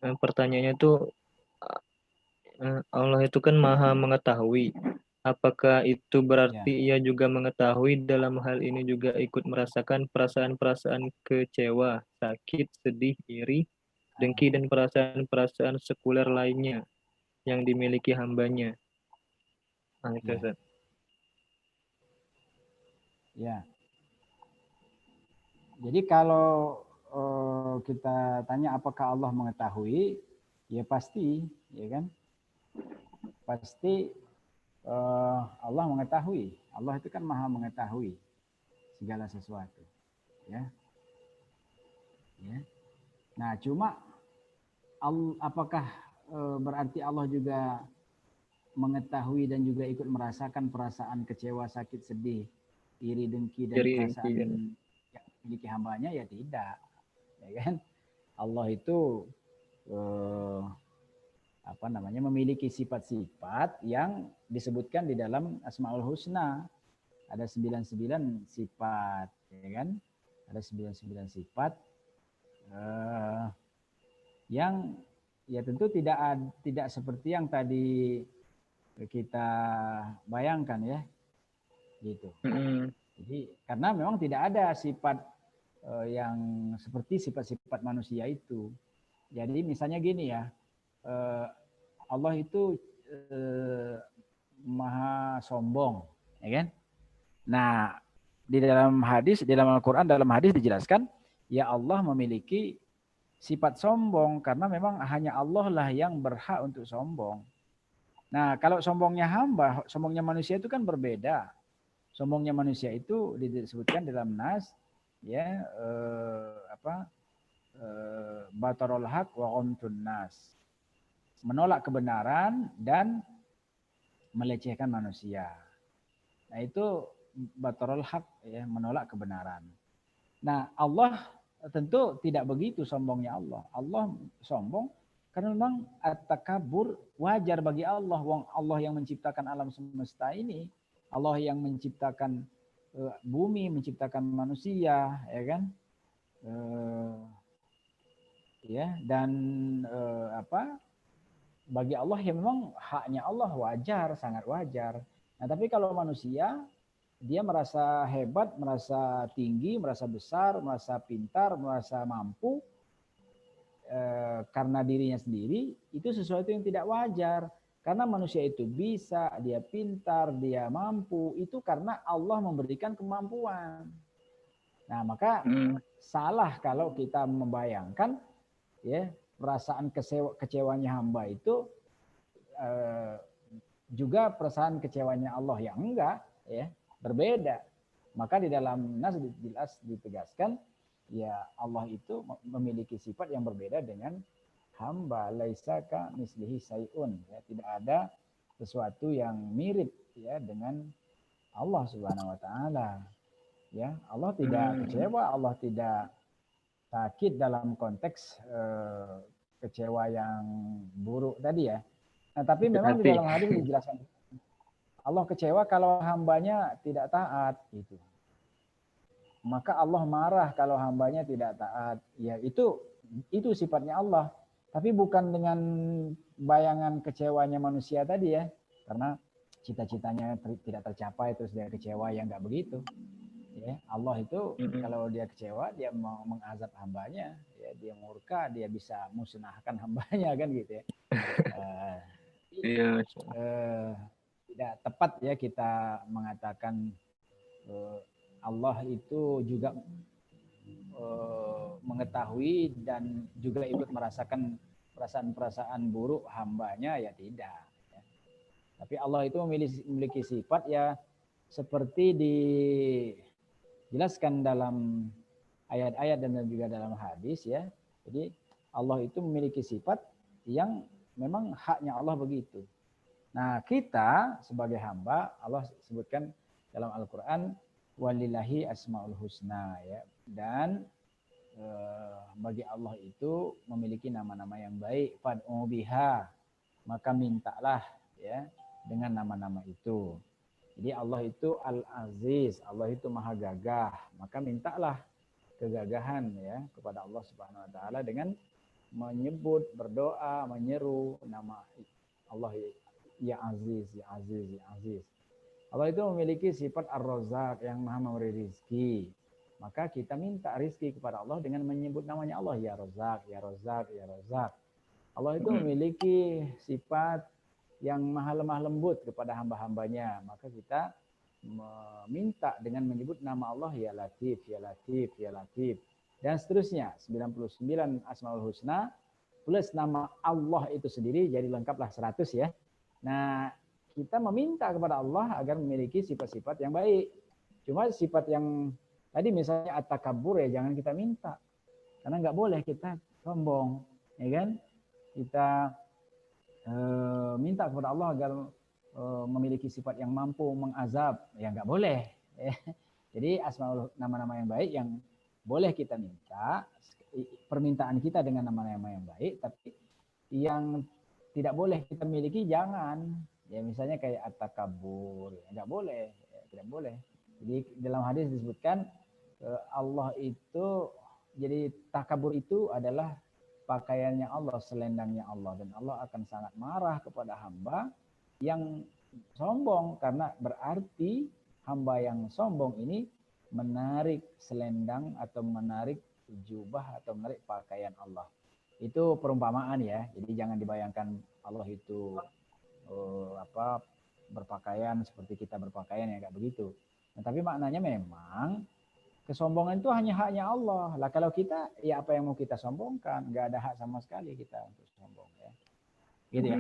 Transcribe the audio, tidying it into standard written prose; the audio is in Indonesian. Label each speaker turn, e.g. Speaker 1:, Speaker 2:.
Speaker 1: Pertanyaannya tuh, Allah itu kan maha mengetahui. Apakah itu
Speaker 2: Ya,
Speaker 1: berarti ia juga mengetahui dalam hal ini juga ikut merasakan perasaan-perasaan kecewa, sakit, sedih, iri, dengki, dan perasaan-perasaan sekuler lainnya yang dimiliki hambanya? Nah, itu,
Speaker 2: ya,
Speaker 1: Ustaz.
Speaker 2: ya. Jadi kalau kita tanya apakah Allah mengetahui, ya pasti, ya kan? Pasti Allah mengetahui. Allah itu kan maha mengetahui segala sesuatu, ya. Ya. Nah, cuma apakah berarti Allah juga mengetahui dan juga ikut merasakan perasaan kecewa, sakit, sedih, iri, dengki, dan
Speaker 1: Iri, dengki,
Speaker 2: perasaan
Speaker 1: kan.
Speaker 2: yang dimiliki hambanya? Ya tidak, ya kan? Allah itu eh, memiliki sifat-sifat yang disebutkan di dalam Asmaul Husna. Ada 99 sifat, ya kan? Ada 99 sifat eh, yang ya tentu tidak seperti yang tadi kita bayangkan ya, gitu.
Speaker 1: Mm-mm.
Speaker 2: Jadi karena memang tidak ada sifat yang seperti sifat-sifat manusia itu. Jadi misalnya gini ya, eh, Allah itu maha sombong, ya kan? Nah, di dalam Al-Quran, dalam hadis dijelaskan, ya Allah memiliki sifat sombong karena memang hanya Allah lah yang berhak untuk sombong. Nah, kalau sombongnya hamba, sombongnya manusia itu kan berbeda. Sombongnya manusia itu disebutkan dalam nas, ya batarul haq wa ghamtun nas, menolak kebenaran dan melecehkan manusia. Nah, itu batarul haq, ya, menolak kebenaran. Nah, Allah tentu tidak begitu sombongnya Allah. Allah sombong karena memang at-takabur wajar bagi Allah. Wong Allah yang menciptakan alam semesta ini, Allah yang menciptakan bumi, menciptakan manusia, ya kan? Ya, dan bagi Allah ya memang haknya Allah wajar, sangat wajar. Nah, tapi kalau manusia dia merasa hebat, merasa tinggi, merasa besar, merasa pintar, merasa mampu karena dirinya sendiri, itu sesuatu yang tidak wajar. Karena manusia itu bisa, dia pintar, dia mampu, itu karena Allah memberikan kemampuan. Nah, maka
Speaker 1: Mm.
Speaker 2: salah kalau kita membayangkan ya perasaan kecewanya hamba itu eh, juga perasaan kecewanya Allah, yang enggak, ya, berbeda. Maka di dalam nas jelas ditegaskan ya Allah itu memiliki sifat yang berbeda dengan hamba. Laisa ka mislihi sayun, ya, tidak ada sesuatu yang mirip ya dengan Allah Subhanahu wa taala. Ya, Allah tidak
Speaker 1: Mm.
Speaker 2: kecewa, Allah tidak sakit dalam konteks kecewa yang buruk tadi ya. Nah, tapi
Speaker 1: Sakit
Speaker 2: memang di
Speaker 1: hati.
Speaker 2: dalam hadis dijelaskan Allah kecewa kalau hambanya tidak taat, gitu. Maka Allah marah kalau hambanya tidak taat. Ya itu sifatnya Allah. Tapi bukan dengan bayangan kecewanya manusia tadi ya. Karena cita-citanya tidak tercapai terus dia kecewa, ya nggak begitu. Ya, Allah itu
Speaker 1: Mm-mm.
Speaker 2: kalau dia kecewa dia mau mengazab hambanya, ya dia murka, dia bisa musnahkan hambanya kan gitu ya. Uh,
Speaker 1: Iya.
Speaker 2: uh, Tidak tepat ya kita mengatakan Allah itu juga mengetahui dan juga ikut merasakan perasaan-perasaan buruk hambanya, ya tidak. Ya. Tapi Allah itu memiliki sifat ya seperti dijelaskan dalam ayat-ayat dan juga dalam hadis ya. Jadi Allah itu memiliki sifat yang memang haknya Allah begitu. Nah, kita sebagai hamba, Allah sebutkan dalam Al-Quran, walillahi asmaul husna, ya. Dan bagi Allah itu memiliki nama-nama yang baik, fad'u biha, maka mintalah ya dengan nama-nama itu. Jadi Allah itu Al-Aziz, Allah itu Maha Gagah, maka mintalah kegagahan ya kepada Allah Subhanahu wa taala dengan menyebut, berdoa, menyeru nama Allah, ya Aziz, ya Aziz, ya Aziz. Allah itu memiliki sifat Ar-Razzaq yang maha memberi rizki. Maka kita minta rizki kepada Allah dengan menyebut namanya Allah. Ya Razzaq, ya Razzaq, ya Razzaq. Allah itu memiliki sifat yang maha lemah lembut kepada hamba-hambanya. Maka kita meminta dengan menyebut nama Allah, ya Latif, ya Latif, ya Latif. Dan seterusnya, 99 Asmaul Husna plus nama Allah itu sendiri, jadi lengkaplah 100 ya. Nah, kita meminta kepada Allah agar memiliki sifat-sifat yang baik. Cuma sifat yang tadi misalnya at-takabbur ya jangan kita minta. Karena nggak boleh kita sombong, ya kan? Kita minta kepada Allah agar memiliki sifat yang mampu mengazab, ya nggak boleh. Jadi asmaul, nama-nama yang baik yang boleh kita minta, permintaan kita dengan nama-nama yang baik, tapi yang tidak boleh kita miliki jangan. Ya misalnya kayak at-takabbur, ya, nggak boleh, ya, tidak boleh. Jadi dalam hadis disebutkan Allah itu, jadi takabur itu adalah pakaiannya Allah, selendangnya Allah, dan Allah akan sangat marah kepada hamba yang sombong, karena berarti hamba yang sombong ini menarik selendang atau menarik jubah atau menarik pakaian Allah. Itu perumpamaan ya, jadi jangan dibayangkan Allah itu berpakaian seperti kita berpakaian, ya nggak begitu. Nah, tapi maknanya memang kesombongan itu hanya haknya Allah. Lah kalau kita, ya apa yang mau kita sombongkan? Nggak ada hak sama sekali kita untuk sombong ya. Gitu ya.